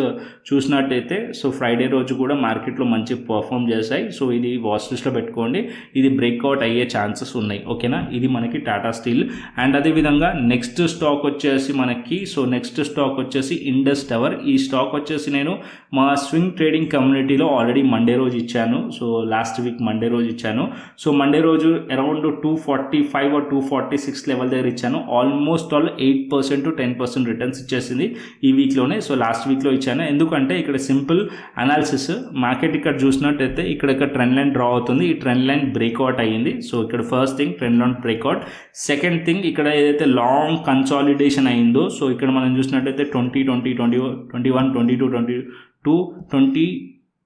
చూసినట్టయితే సో ఫ్రైడే రోజు కూడా మార్కెట్లో మంచి పర్ఫామ్ చేశాయి. సో ఇది వాచ్ లిస్ట్లో పెట్టుకోండి, ఇది బ్రేక్అవుట్ అయ్యే ఛాన్సెస్ ఉన్నాయి. ఓకేనా, ఇది మనకి టాటా స్టీల్. అండ్ అదేవిధంగా నెక్స్ట్ స్టాక్ వచ్చేసి మనకి నెక్స్ట్ స్టాక్ వచ్చేసి ఇండస్ టవర్. ఈ స్టాక్ వచ్చేసి నేను మా స్వింగ్ ట్రేడింగ్ కమ్యూనిటీలో ఆల్రెడీ మండే రోజు ఇచ్చాను. సో లాస్ట్ వీక్ మండే రోజు ఇచ్చాను. సో మండే రోజు అరౌండ్ 245 or 246 లెవెల్ దగ్గర ఇచ్చాను. ఆల్మోస్ట్ ఆల్ 8% to 10% రిటర్న్స్ ఇచ్చేసింది ఈ వీక్లోనే. సో లాస్ట్ వీక్లో ఇచ్చాను, ఎందుకంటే ఇక్కడ సింపుల్ అనాలిసిస్. మార్కెట్ ఇక్కడ చూసినట్టయితే ఇక్కడ ట్రెండ్ లైన్ డ్రా అవుతుంది, ఈ ట్రెండ్ లైన్ బ్రేక్అవుట్ అయ్యింది. సో ఇక్కడ first thing trend line breakout. Second thing ఇక్కడ ఏదైతే లాంగ్ కన్సాలిడేషన్ అయిందో, సో ఇక్కడ మనం చూసినట్టయితే 2020, 21, 22, 22,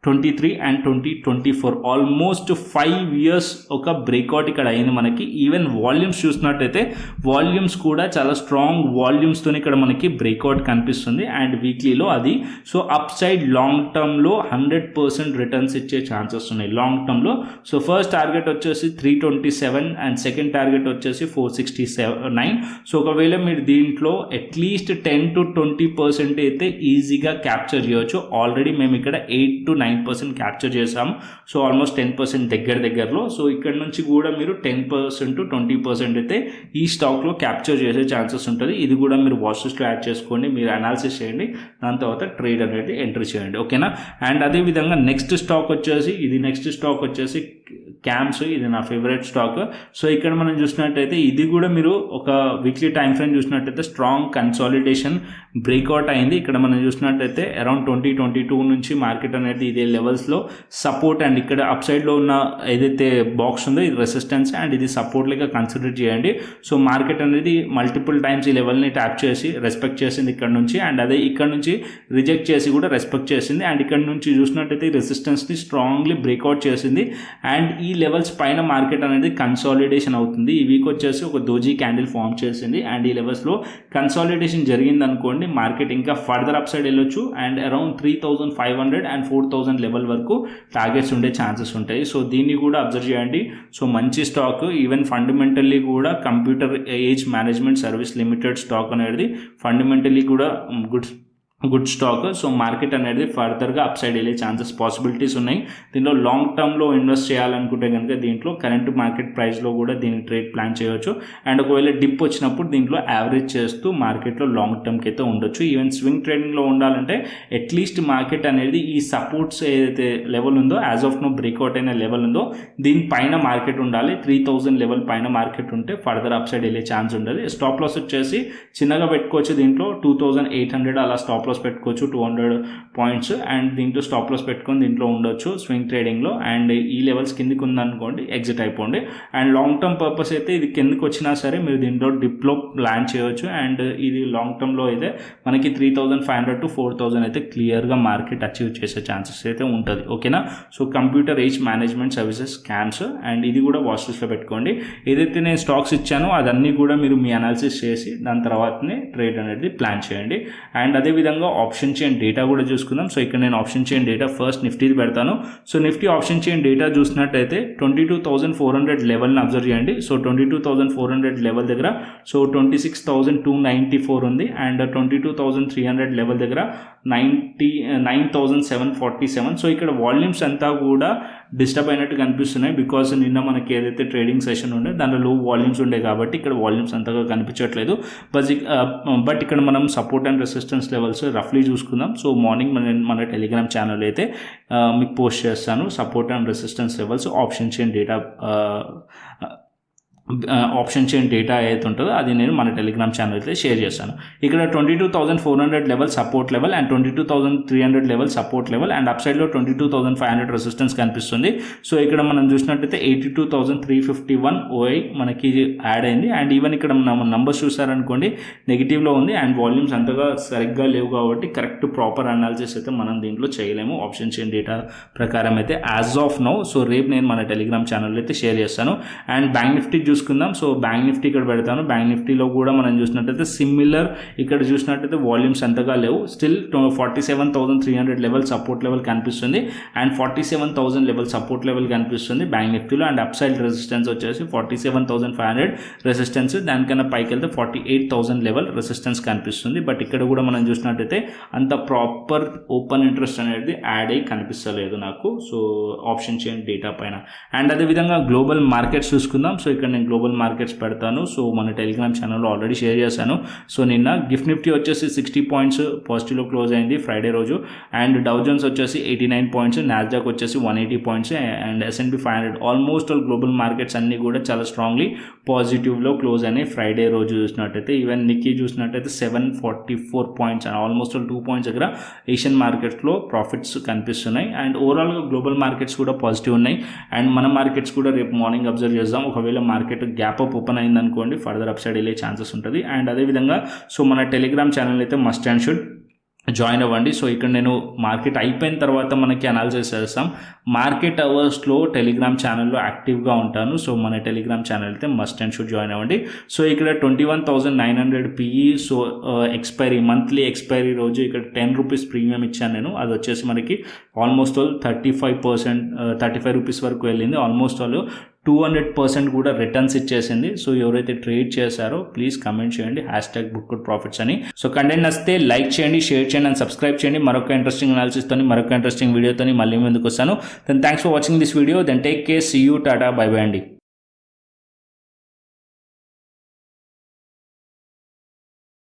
2023 and 2024 ఆల్మోస్ట్ 5 years ఒక బ్రేక్అవుట్ ఇక్కడ అయింది మనకి. ఈవెన్ వాల్యూమ్స్ చూసినట్టయితే వాల్యూమ్స్ కూడా చాలా స్ట్రాంగ్ వాల్యూమ్స్తో ఇక్కడ మనకి బ్రేక్అవుట్ కనిపిస్తుంది అండ్ వీక్లీలో అది. సో అప్ సైడ్ లాంగ్ టర్మ్లో 100% రిటర్న్స్ ఇచ్చే ఛాన్సెస్ ఉన్నాయి లాంగ్ టర్మ్లో. సో ఫస్ట్ టార్గెట్ వచ్చేసి 327 అండ్ సెకండ్ టార్గెట్ వచ్చేసి 469. సో ఒకవేళ మీరు దీంట్లో అట్లీస్ట్ 10 to 20% అయితే ఈజీగా క్యాప్చర్ చేయవచ్చు. ఆల్రెడీ మేము ఇక్కడ 8 to 9% క్యాప్చర్ చేసాము. సో ఆల్మోస్ట్ 10% దగ్గరలో. సో ఇక్కడ నుంచి కూడా మీరు 10% to 20% అయితే ఈ స్టాక్లో క్యాప్చర్ చేసే ఛాన్సెస్ ఉంటుంది. ఇది కూడా మీరు వాచ్ లిస్ట్లో యాడ్ చేసుకోండి, మీరు అనాలిసిస్ చేయండి, దాని తర్వాత ట్రేడ్ అనేది ఎంట్రీ చేయండి. ఓకేనా. అండ్ అదేవిధంగా నెక్స్ట్ స్టాక్ వచ్చేసి క్యాంప్స్. ఇది నా ఫేవరెట్ స్టాక్. సో ఇక్కడ మనం చూసినట్టయితే ఇది కూడా మీరు ఒక వీక్లీ టైం ఫ్రేమ్ చూసినట్టయితే స్ట్రాంగ్ కన్సాలిడేషన్ బ్రేక్అవుట్ అయింది. ఇక్కడ మనం చూసినట్టయితే అరౌండ్ 2022 నుంచి మార్కెట్ అనేది ఇదే లెవెల్స్లో సపోర్ట్ అండ్ ఇక్కడ అప్ సైడ్లో ఉన్న ఏదైతే బాక్స్ ఉందో ఇది రెసిస్టెన్స్ అండ్ ఇది సపోర్ట్ లెక్క కన్సిడర్ చేయండి. సో మార్కెట్ అనేది మల్టిపుల్ టైమ్స్ ఈ లెవెల్ని ట్యాప్ చేసి రెస్పెక్ట్ చేసింది ఇక్కడ నుంచి, అండ్ అదే ఇక్కడ నుంచి రిజెక్ట్ చేసి కూడా రెస్పెక్ట్ చేసింది. అండ్ ఇక్కడ నుంచి చూసినట్టయితే రెసిస్టెన్స్ని స్ట్రాంగ్లీ బ్రేక్అవుట్ చేసింది అండ్ ఈ లెవెల్స్ పైన మార్కెట్ అనేది కన్సాలిడేషన్ అవుతుంది. ఈ వీక్ వచ్చేసి ఒక దోజీ క్యాండిల్ ఫామ్ చేసింది అండ్ ఈ లెవెల్స్లో కన్సాలిడేషన్ జరిగింది అనుకోండి, మార్కెట్ ఇంకా ఫర్దర్ అప్ సైడ్ వెళ్ళొచ్చు అండ్ అరౌండ్ 3500 and 4000 లెవెల్ వరకు టార్గెట్స్ ఉండే ఛాన్సెస్ ఉంటాయి. సో దీన్ని కూడా అబ్జర్వ్ చేయండి. సో మంచి స్టాక్. ఈవెన్ ఫండమెంటల్లీ కూడా computer age management service limited stock అనేది ఫండమెంటల్లీ కూడా గుడ్ స్టాక్. సో మార్కెట్ అనేది ఫర్దర్గా అప్ సైడ్ వెళ్ళే ఛాన్సెస్ పాసిబిలిటీస్ ఉన్నాయి. దీంట్లో లాంగ్ టర్మ్లో ఇన్వెస్ట్ చేయాలనుకుంటే కనుక దీంట్లో కరెంట్ మార్కెట్ ప్రైస్లో కూడా దీన్ని ట్రేడ్ ప్లాన్ చేయవచ్చు అండ్ ఒకవేళ డిప్ వచ్చినప్పుడు దీంట్లో యావరేజ్ చేస్తూ మార్కెట్లో లాంగ్ టర్మ్కి అయితే ఉండొచ్చు. ఈవెన్ స్వింగ్ ట్రేడింగ్లో ఉండాలంటే అట్లీస్ట్ మార్కెట్ అనేది ఈ సపోర్ట్స్ ఏదైతే లెవెల్ ఉందో యాజ్ ఆఫ్ నో బ్రేక్అవుట్ అయిన లెవెల్ ఉందో దీనిపైన మార్కెట్ ఉండాలి. 3000 లెవెల్ పైన మార్కెట్ ఉంటే ఫర్దర్ అప్ సైడ్ వెళ్ళే ఛాన్స్ ఉండదు. స్టాప్ లాస్ వచ్చేసి చిన్నగా పెట్టుకోవచ్చు, దీంట్లో 2800 అలా స్టాప్ లాస్ పెట్టుకోవచ్చు 200 పాయింట్స్, అండ్ దీంట్లో స్టాప్ లాస్ పెట్టుకొని దీంట్లో ఉండొచ్చు స్వింగ్ ట్రేడింగ్లో. అండ్ ఈ లెవెల్స్ కిందికి ఉందనుకోండి ఎగ్జిట్ అయిపోండి. అండ్ లాంగ్ టర్మ్ పర్పస్ అయితే ఇది కిందకి వచ్చినా సరే మీరు దీంట్లో డిప్లో ప్లాన్ చేయవచ్చు. అండ్ ఇది లాంగ్ టర్మ్లో అయితే మనకి 3500 to 4000 అయితే క్లియర్గా మార్కెట్ అచీవ్ చేసే ఛాన్సెస్ అయితే ఉంటుంది. ఓకేనా. So computer age management services scams, and ఇది కూడా వాచ్ లిస్ట్లో పెట్టుకోండి. ఏదైతే నేను స్టాక్స్ ఇచ్చానో అదన్నీ కూడా మీరు మీ అనాలిసిస్ చేసి దాని తర్వాతనే ట్రేడ్ అనేది ప్లాన్ చేయండి. అండ్ అదేవిధంగా ఆప్షన్ చైన్ డేటా కూడా చూసుకుందాం. సో ఇక్కడ నేను ఆప్షన్ చైన్ డేటా ఫస్ట్ నిఫ్టీది పెడతాను. So Nifty option chain data చూసినట్టయితే 22,400 లెవెల్ని అబ్జర్వ్ చేయండి. సో 22,400 లెవెల్ దగ్గర సో 26,294 ఉంది. అండ్ 22,300 లెవెల్ దగ్గర 9,747. సో ఇక్కడ వాల్యూమ్స్ అంతా కూడా డిస్టర్బ్ అయినట్టు కనిపిస్తున్నాయి, బికాస్ నిన్న మనకి ఏదైతే ట్రేడింగ్ సెషన్ ఉండే దాంట్లో లో వాల్యూమ్స్ ఉండే కాబట్టి ఇక్కడ వాల్యూమ్స్ అంతగా కనిపించట్లేదు. బట్ ఇక్కడ మనం సపోర్ట్ అండ్ రెసిస్టెన్స్ లెవెల్స్ రఫ్లీ చూసుకుందాం. సో మార్నింగ్ మన టెలిగ్రామ్ ఛానల్ అయితే మీకు పోస్ట్ చేస్తాను support and resistance levels option chain data ఏదైతే ఉంటుందో అది నేను మన టెలిగ్రామ్ ఛానల్ అయితే షేర్ చేస్తాను. ఇక్కడ 22,400 level support level and 22,300 level support level, and up సైడ్లో 22,500 రెసిస్టెన్స్ కనిపిస్తుంది. సో ఇక్కడ మనం చూసినట్టయితే 82,351 ఓఐ మనకి యాడ్ అయింది. అండ్ ఈవెన్ ఇక్కడ మనం నంబర్స్ చూసారనుకోండి నెగిటివ్లో ఉంది, అండ్ వాల్యూమ్స్ అంతగా సరిగ్గా లేవు కాబట్టి కరెక్ట్ ప్రాపర్ అనాలిసిస్ అయితే మనం దీంట్లో చేయలేము ఆప్షన్ చైన్ డేటా ప్రకారం అయితే యాజ్ ఆఫ్ నౌ. సో రేపు నేను మన టెలిగ్రామ్ ఛానల్ అయితే షేర్ చేస్తాను. అండ్ బ్యాంక్ నిఫ్టీ చూసుకుందాం. సో బ్యాంక్ నిఫ్టీ ఇక్కడ పెడతాను. బ్యాంక్ నిఫ్టీలో కూడా మనం చూసినట్టయితే సిమిలర్, ఇక్కడ చూసినట్టయితే వాల్యూమ్స్ అంతగా లేవు. స్టిల్ 47,300 లెవెల్ సపోర్ట్ లెవెల్ కనిపిస్తుంది, అండ్ 47,000 లెవెల్ సపోర్ట్ లెవెల్ కనిపిస్తుంది బ్యాంక్ నిఫ్టీలో. అండ్ అప్ సైడ్ రెసిస్టెన్స్ వచ్చేసి 47,500 రెసిస్టెన్స్, దానికన్నా పైకి వెళ్తే 48,000 లెవెల్ రెసిస్టెన్స్ కనిపిస్తుంది. బట్ ఇక్కడ కూడా మనం చూసినట్టయితే అంత ప్రాపర్ ఓపెన్ ఇంట్రెస్ట్ అనేది యాడ్ అయ్యి కనిపిస్తలేదు నాకు సో ఆప్షన్ చైన్ డేటా పైన. అండ్ అదేవిధంగా గ్లోబల్ మార్కెట్స్ చూసుకుందాం. సో ఇక్కడ నేను గ్లోబల్ మార్కెట్స్ పెడతాను. సో మన టెలిగ్రామ్ ఛానల్లో ఆల్రెడీ షేర్ చేశాను. సో నిన్న గిఫ్ట్ నిఫ్టీ వచ్చేసి 60 పాయింట్స్ పాజిటివ్లో క్లోజ్ అయింది ఫ్రైడే రోజు. అండ్ డౌ జోన్స్ వచ్చేసి 89 పాయింట్స్, నాస్డాక్ వచ్చేసి 180 points, and S&P 500 almost all global markets అన్నీ కూడా చాలా స్ట్రాంగ్లీ పాజిటివ్లో క్లోజ్ అయినాయి ఫ్రైడే రోజు చూసినట్టయితే. ఈవెన్ నిక్కీ చూసినట్టయితే 744 points and almost all 2 points దగ్గర ఏషియన్ మార్కెట్స్లో ప్రాఫిట్స్ కనిపిస్తున్నాయి. అండ్ ఓవరాల్గా గ్లోబల్ మార్కెట్స్ కూడా పాజిటివ్ ఉన్నాయి. అండ్ మన మార్కెట్స్ కూడా రేపు మార్నింగ్ అబ్జర్వ్ చేద్దాం. ఒకవేళ మార్కెట్ గ్యాప్ అప్ ఓపెన్ అయింది అనుకోండి ఫర్దర్ అప్ సైడ్ వెళ్ళే ఛాన్సెస్ ఉంటుంది. అండ్ అదేవిధంగా సో మన టెలిగ్రామ్ ఛానల్ అయితే మస్ట్ అండ్ షుడ్ జాయిన్ అవ్వండి. సో ఇక్కడ నేను మార్కెట్ అయిపోయిన తర్వాత మనకి అనాలిసిస్ చేస్తాం. మార్కెట్ అవర్స్లో టెలిగ్రామ్ ఛానల్లో యాక్టివ్గా ఉంటాను. సో మన టెలిగ్రామ్ ఛానల్ అయితే మస్ట్ అండ్ షుడ్ జాయిన్ అవ్వండి. సో ఇక్కడ 21,900 PE. So expiry monthly expiry రోజు ఇక్కడ 10 రూపీస్ ప్రీమియం ఇచ్చాను నేను. అది వచ్చేసి మనకి ఆల్మోస్ట్ ఆల్ 35 రూపీస్ వరకు వెళ్ళింది. ఆల్మోస్ట్ ఆల్ 200% కూడా రిటర్న్స్ ఇచ్చేసింది. సో ఎవరైతే ట్రేడ్ చేశారో ప్లీజ్ కమెంట్ చేయండి #bookgoodprofits అని. సో కంటెంట్ నచ్చితే లైక్ చేయండి, షేర్ చేయండి అండ్ సబ్స్క్రైబ్ చేయండి. మరొక ఇంట్రెస్టింగ్ అనాలిసిస్తో మరొక ఇంట్రెస్టింగ్ వీడియోతో మళ్ళీ ముందుకు వస్తాను. Then thanks for watching this video. Then take care, see you, tata, bye bye అండి.